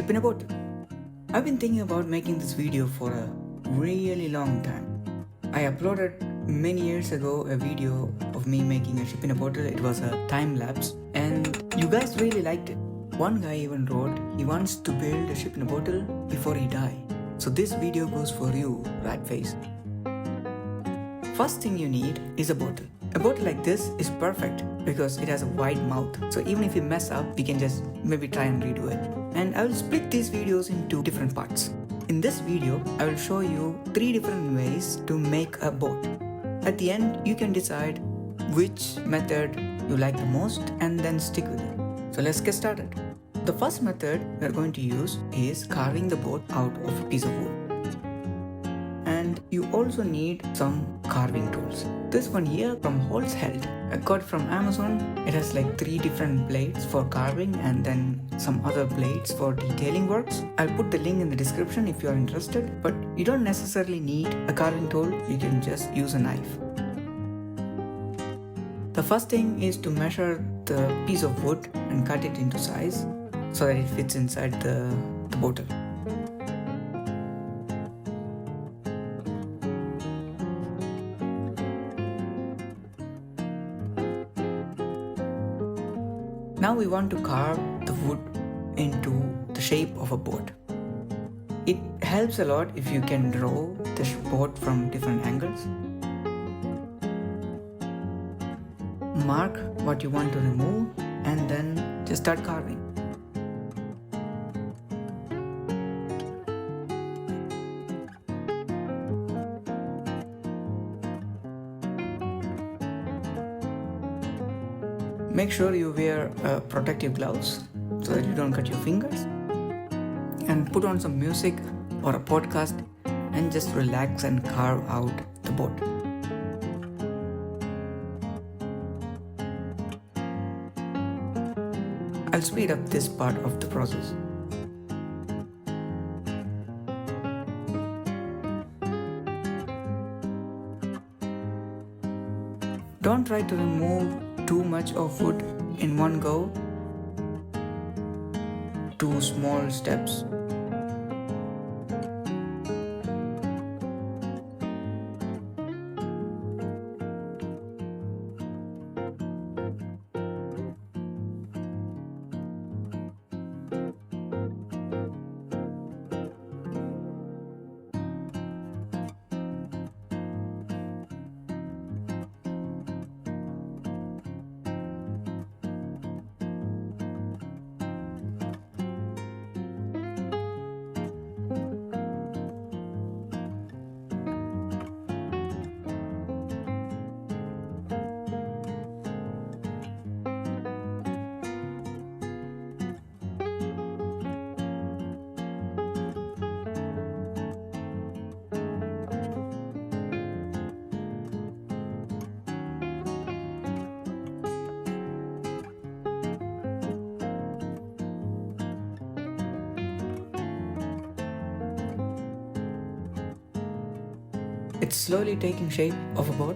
ship in a bottle. I've been thinking about making this video for a really long time. I uploaded many years ago a video of me making a ship in a bottle. It was a time lapse and you guys really liked it. One guy even wrote he wants to build a ship in a bottle before he dies. So this video goes for you, rat face. First thing you need is a bottle. A bottle like this is perfect because it has a wide mouth. So even if you mess up, we can just maybe try and redo it. And I will split these videos into different parts. In this video, I will show you 3 different ways to make a boat. At the end, you can decide which method you like the most and then stick with it. So let's get started. The first method we are going to use is carving the boat out of a piece of wood. And you also need some carving tools. This one here from Holz Held. I got it from Amazon. It has like 3 different blades for carving and then some other blades for detailing works. I'll put the link in the description if you are interested, but you don't necessarily need a carving tool. You can just use a knife. The first thing is to measure the piece of wood and cut it into size so that it fits inside the bottle. Now we want to carve the wood into the shape of a boat. It helps a lot if you can draw the boat from different angles. Mark what you want to remove and then just start carving. Make sure you wear protective gloves so that you don't cut your fingers. And put on some music or a podcast and just relax and carve out the boat. I'll speed up this part of the process. Don't try to remove too much of wood in one go. 2 small steps. It's slowly taking shape of a boat.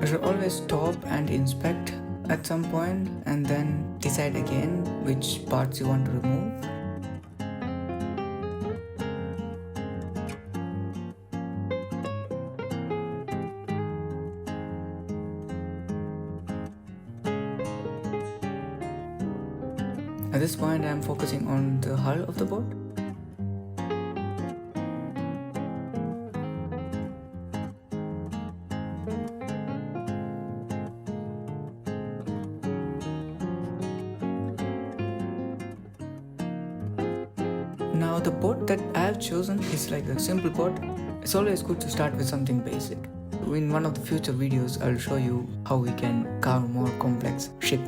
You should always stop and inspect at some point and then decide again which parts you want to remove. At this point, I am focusing on the hull of the boat. Now the boat that I have chosen is like a simple boat. It's always good to start with something basic. In one of the future videos, I'll show you how we can carve more complex ship.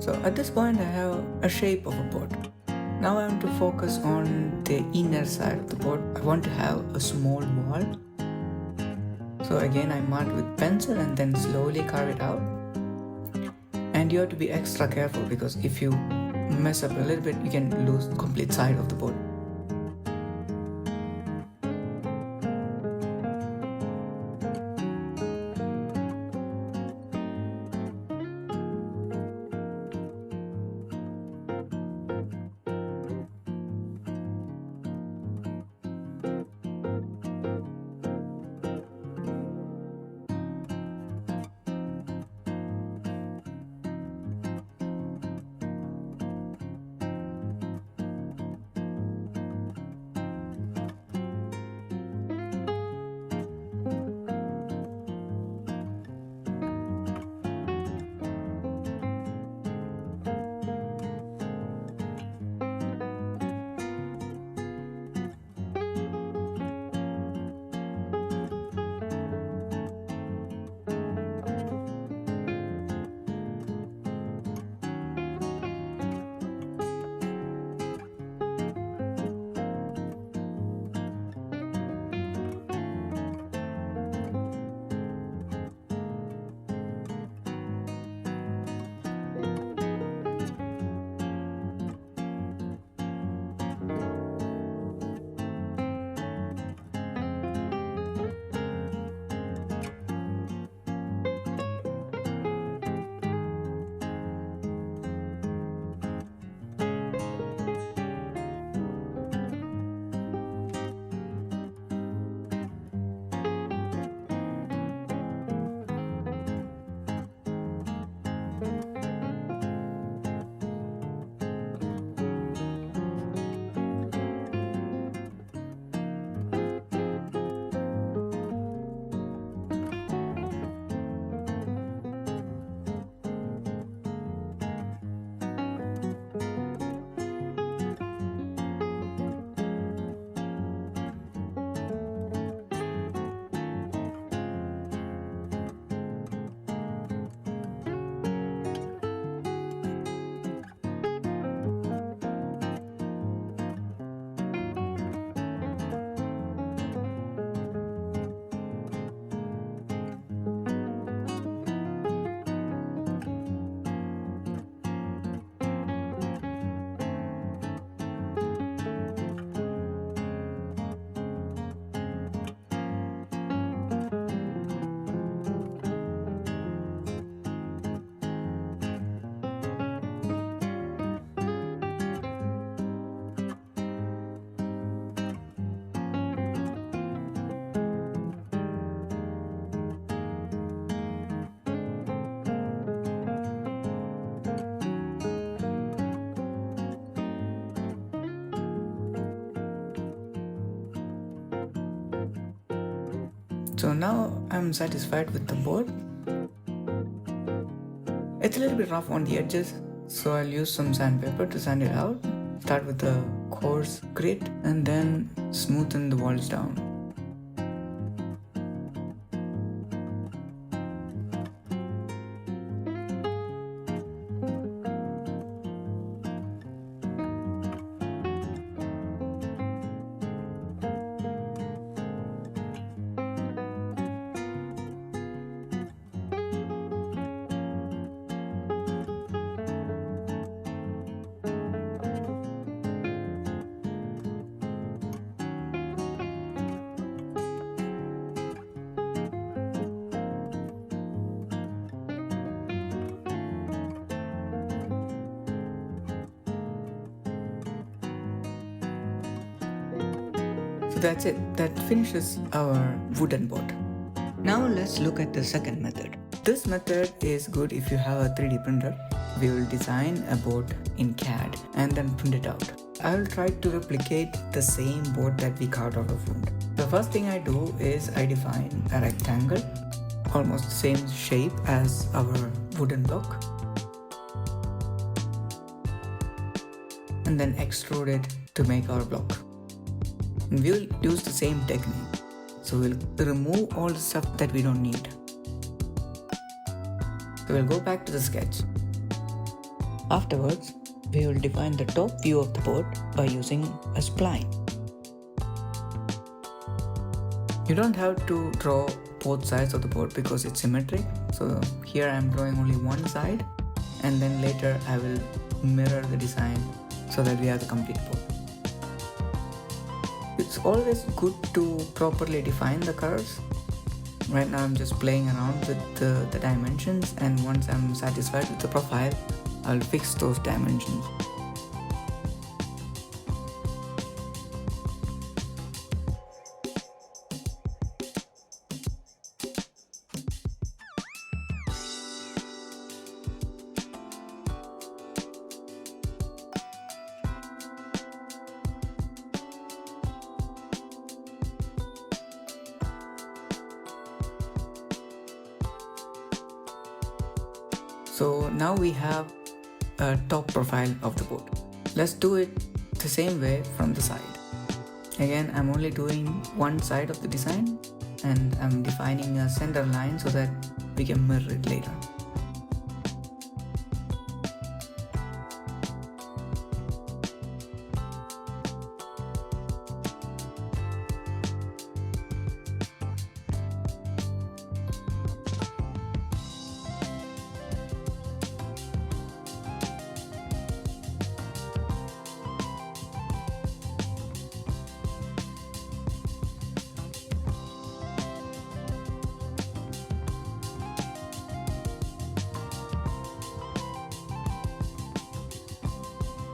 So at this point I have a shape of a boat. Now I want to focus on the inner side of the boat. I want to have a small wall. So again I mark with pencil and then slowly carve it out. And you have to be extra careful because if you mess up a little bit, you can lose the complete side of the boat. So now I'm satisfied with the board. It's a little bit rough on the edges, so I'll use some sandpaper to sand it out. Start with a coarse grit and then smoothen the walls down. So that's it. That finishes our wooden boat. Now let's look at the second method. This method is good if you have a 3D printer. We will design a boat in CAD and then print it out. I will try to replicate the same boat that we carved out of wood. The first thing I do is I define a rectangle, almost the same shape as our wooden block, and then extrude it to make our block. And we'll use the same technique. So we'll remove all the stuff that we don't need. So we'll go back to the sketch. Afterwards, we will define the top view of the boat by using a spline. You don't have to draw both sides of the boat because it's symmetric. So here I am drawing only one side, and then later I will mirror the design so that we have the complete boat. It's always good to properly define the curves. Right now I'm just playing around with the dimensions, and once I'm satisfied with the profile, I'll fix those dimensions. So now we have a top profile of the boat. Let's do it the same way from the side. Again, I'm only doing one side of the design, and I'm defining a center line so that we can mirror it later.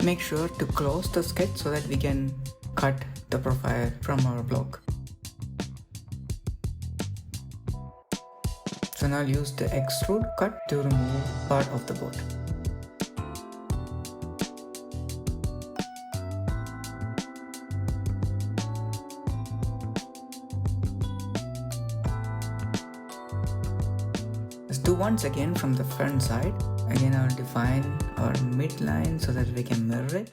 Make sure to close the sketch so that we can cut the profile from our block. So now I'll use the extrude cut to remove part of the boat. Let's do once again from the front side. Again, I'll define our midline so that we can mirror it.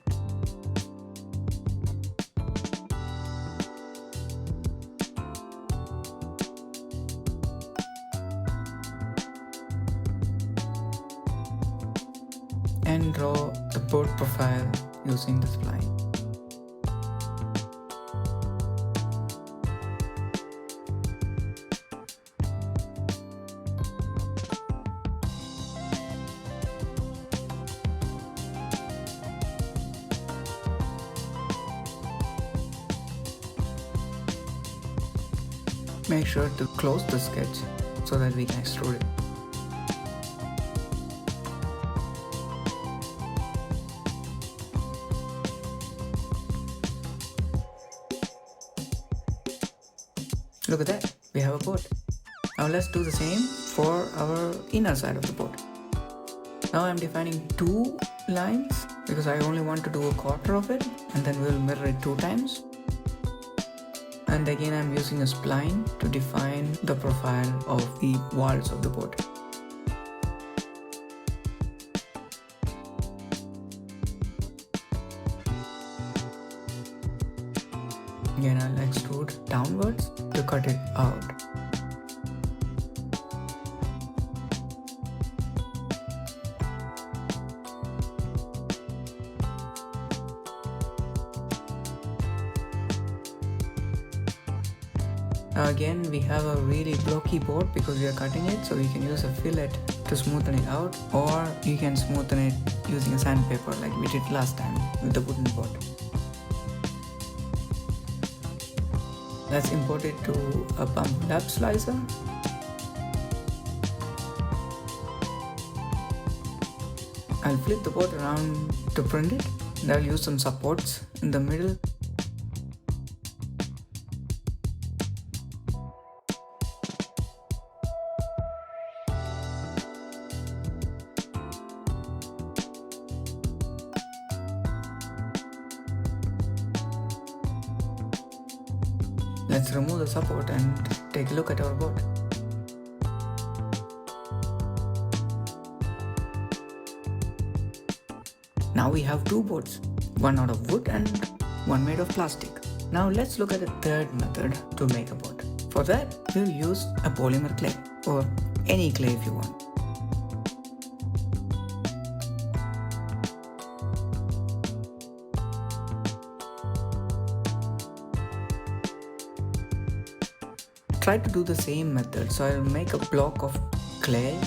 And draw the boat profile using the spline. Make sure to close the sketch so that we can extrude it. Look at that, we have a boat. Now let's do the same for our inner side of the boat. Now I'm defining two lines because I only want to do a quarter of it, and then we'll mirror it 2 times. And again, I'm using a spline to define the profile of the walls of the boat. Again, I'll extrude downwards to cut it out. Now again, we have a really blocky board because we are cutting it, so you can use a fillet to smoothen it out, or you can smoothen it using a sandpaper like we did last time with the wooden board. Let's import it to a bump lap slicer. I'll flip the board around to print it, and I'll use some supports in the middle. Let's remove the support and take a look at our boat. Now we have 2 boats, one out of wood and one made of plastic. Now let's look at a third method to make a boat. For that, we'll use a polymer clay, or any clay if you want. try to do the same method. So I'll make a block of clay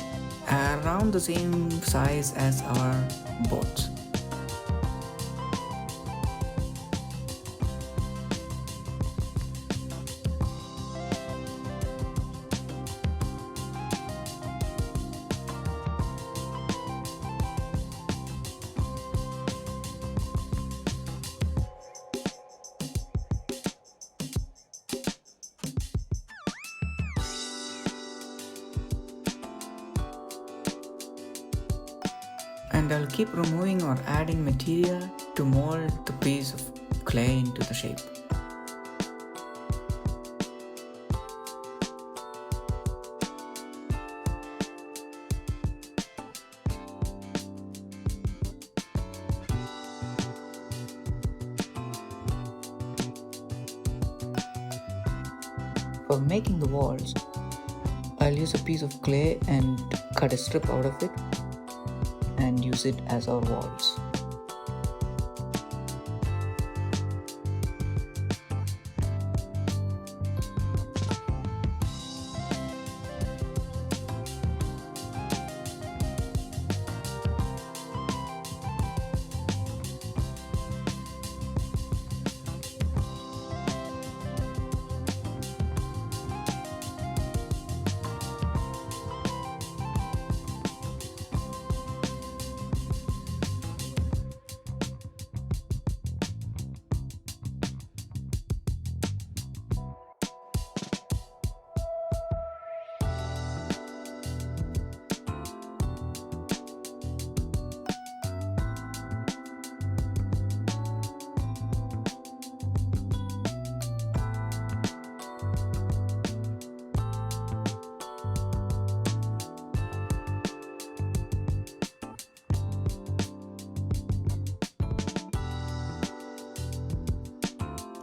around the same size as our boats. And I'll keep removing or adding material to mold the piece of clay into the shape. For making the walls, I'll use a piece of clay and cut a strip out of it and use it as our walls.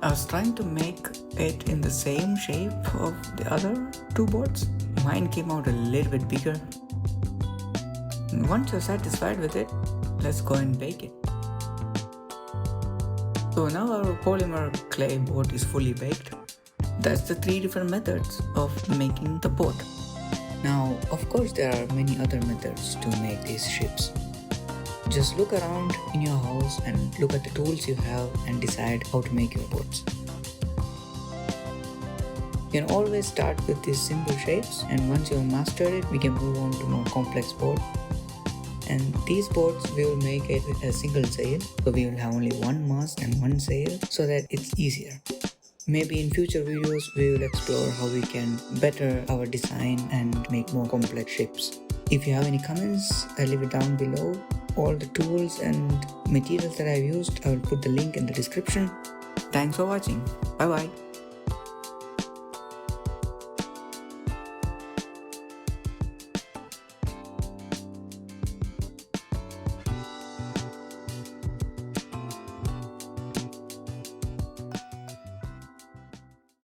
I was trying to make it in the same shape of the other two boards. Mine came out a little bit bigger. And once you're satisfied with it, let's go and bake it. So now our polymer clay boat is fully baked. That's the 3 different methods of making the boat. Now, of course, there are many other methods to make these ships. Just look around in your house and look at the tools you have and decide how to make your boats. You can always start with these simple shapes, and once you have mastered it, we can move on to more complex boats. And these boats we will make it with a single sail, so we will have only one mast and one sail so that it's easier. Maybe in future videos we will explore how we can better our design and make more complex ships. If you have any comments, I'll leave it down below. All the tools and materials that I've used, I will put the link in the description. Thanks for watching. Bye bye.